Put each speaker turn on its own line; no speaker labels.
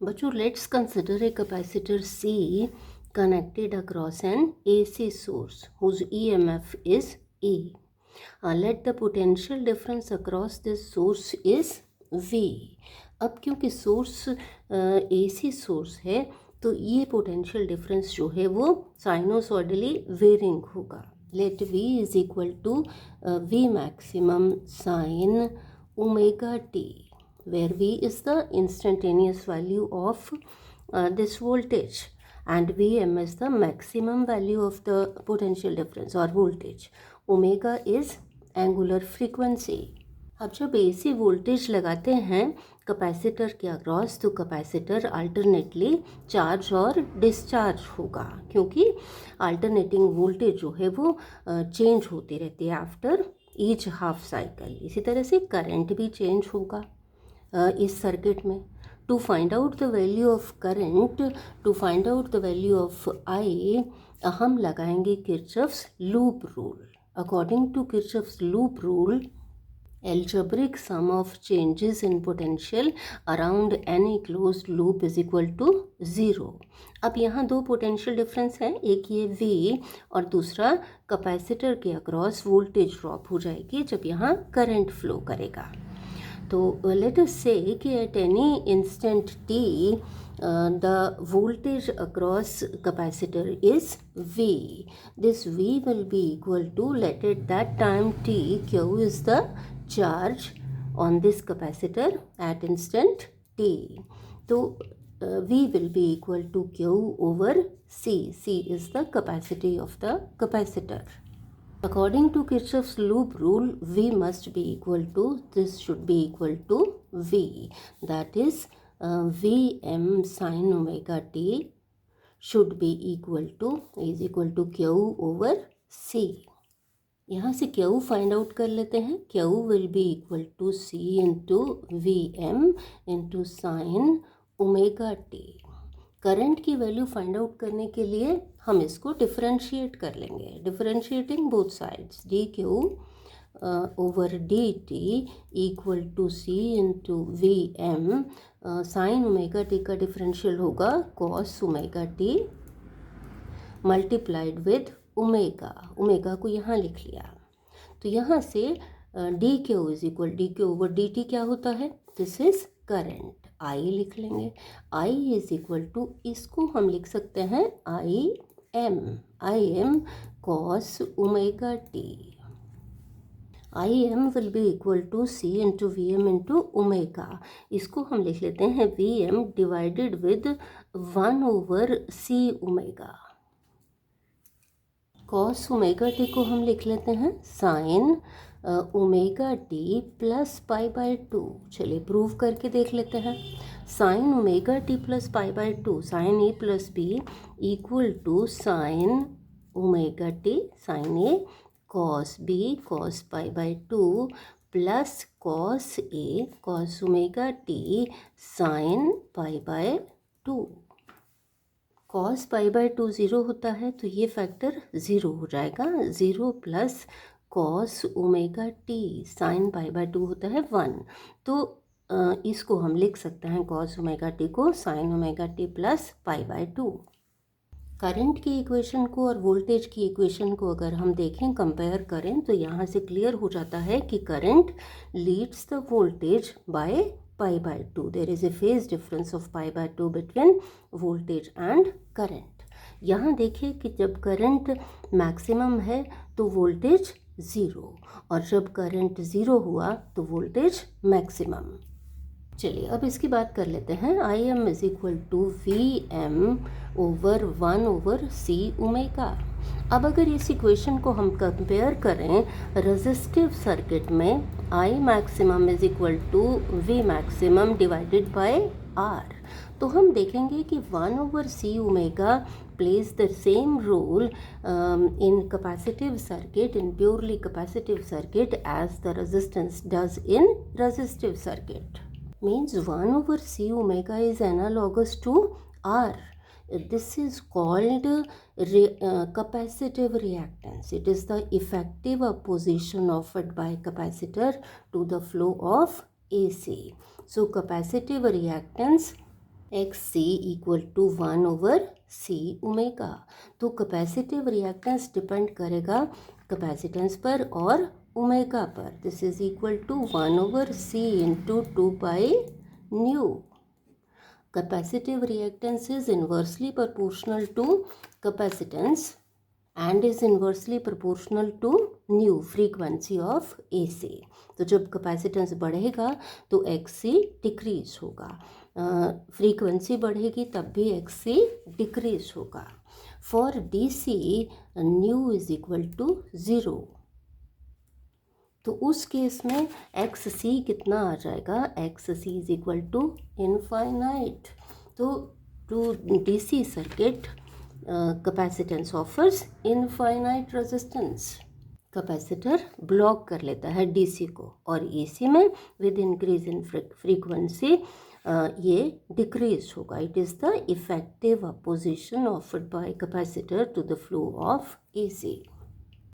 बच्चों, let's consider a capacitor C connected across an AC source whose EMF is E. Let the potential difference across this source is V. अब क्योंकि source AC source है तो ये potential difference जो है वो sinusoidally varying होगा. Let V is equal to V maximum sine omega T, where V is the instantaneous value of this voltage and Vm is the maximum value of the potential difference or voltage. Omega is angular frequency. अब जब AC voltage लगाते हैं capacitor के across तो capacitor alternately charge और discharge होगा, क्योंकि alternating voltage जो है वो चेंज होती रहती है आफ्टर ईच हाफ साइकिल. इसी तरह से करंट भी चेंज होगा इस सर्किट में. To find out the value of current, to find out the value of I, हम लगाएंगे Kirchhoff's loop rule. According to Kirchhoff's loop rule, algebraic sum of changes in potential around any closed loop is equal to 0. अब यहाँ दो potential difference हैं, एक ये V और दूसरा कैपेसिटर के अक्रॉस वोल्टेज ड्रॉप हो जाएगी जब यहाँ करंट फ्लो करेगा. तो लेट अस से कि at any instant t the voltage across capacitor is V. This V will be equal to, let at that time t, Q is the charge on this capacitor at instant t. So V will be equal to Q over C. C is the capacity of the capacitor. According to Kirchhoff's loop rule, V must be equal to, this should be equal to V. That is Vm sin omega t should be equal to, is equal to Q over C. यहाँ से Q find out कर लेते हैं. Q will be equal to C into Vm into sin omega t. Current की value find out करने के लिए हम इसको डिफरेंशिएट कर लेंगे. Differentiating both sides, D Q over D T equal to C into V M. Sine omega T का differential होगा cos omega T multiplied with omega. Omega को यहाँ लिख लिया. तो यहाँ से D Q is equal, D Q over D T क्या होता है, दिस इज करंट. आई लिख लेंगे. आई इज इक्वल टू, इसको हम लिख सकते हैं I M cos omega T. I M will be equal to C into V M into omega. इसको हम लिख लेते हैं V M divided with 1 over C omega. Cos omega T को हम लिख लेते हैं sine omega T plus pi by 2. चलिए प्रूव करके देख लेते हैं. Sine omega T plus pi by 2, sine A plus B equal to sine omega T sine A cos B cos pi by 2 plus cos A cos omega T sine pi by 2. Cos pi by 2 0 होता है तो ये factor 0 हो जाएगा. 0 plus cos omega T sine pi by 2 होता है 1. तो इसको हम लिख सकते हैं कॉस ओमेगा टी को sign omega T plus pi by 2. Current की इक्वेशन को और वोल्टेज की इक्वेशन को अगर हम देखें, कंपेयर करें, तो यहाँ से क्लियर हो जाता है कि current leads the voltage bye pi by 2. There is a phase difference of pi by 2 between voltage and current. यहाँ देखिए कि जब करंट मैक्सिमम है तो वोल्टेज 0 और जब करंट 0 हुआ तो वोल्टेज मैक्सिमम. चलिए अब इसकी बात कर लेते हैं. I M is equal to V M over 1 over C omega. अब अगर इस इक्वेशन को हम कंपेयर करें रेजिस्टिव सर्किट में, I maximum is equal to V maximum divided by R, तो हम देखेंगे कि 1 over C omega plays the same role in capacitive circuit, in purely capacitive circuit, as the resistance does in resistive circuit. Means 1 over c omega is analogous to R. This is called capacitive reactance. It is the effective opposition offered by capacitor to the flow of AC. So capacitive reactance X C equal to 1/c omega. तो capacitive reactance depend करेगा capacitance पर और omega पर। This is equal to 1/c into 2π/ν। Capacitive reactance is inversely proportional to capacitance and is inversely proportional to ν frequency of AC। तो जब capacitance बढ़ेगा तो XC decrease होगा, फ्रीक्वेंसी बढ़ेगी तब भी XC डिक्रीज होगा। For DC ν is equal to 0। तो उस केस में XC कितना आ जाएगा, XC is equal to infinite. तो to DC circuit capacitance offers infinite resistance. Capacitor block कर लेता है DC को, और AC में विद इंक्रीज इन फ्रीक्वेंसी ये डिक्रीज होगा। It is the effective opposition offered by capacitor to the flow of AC।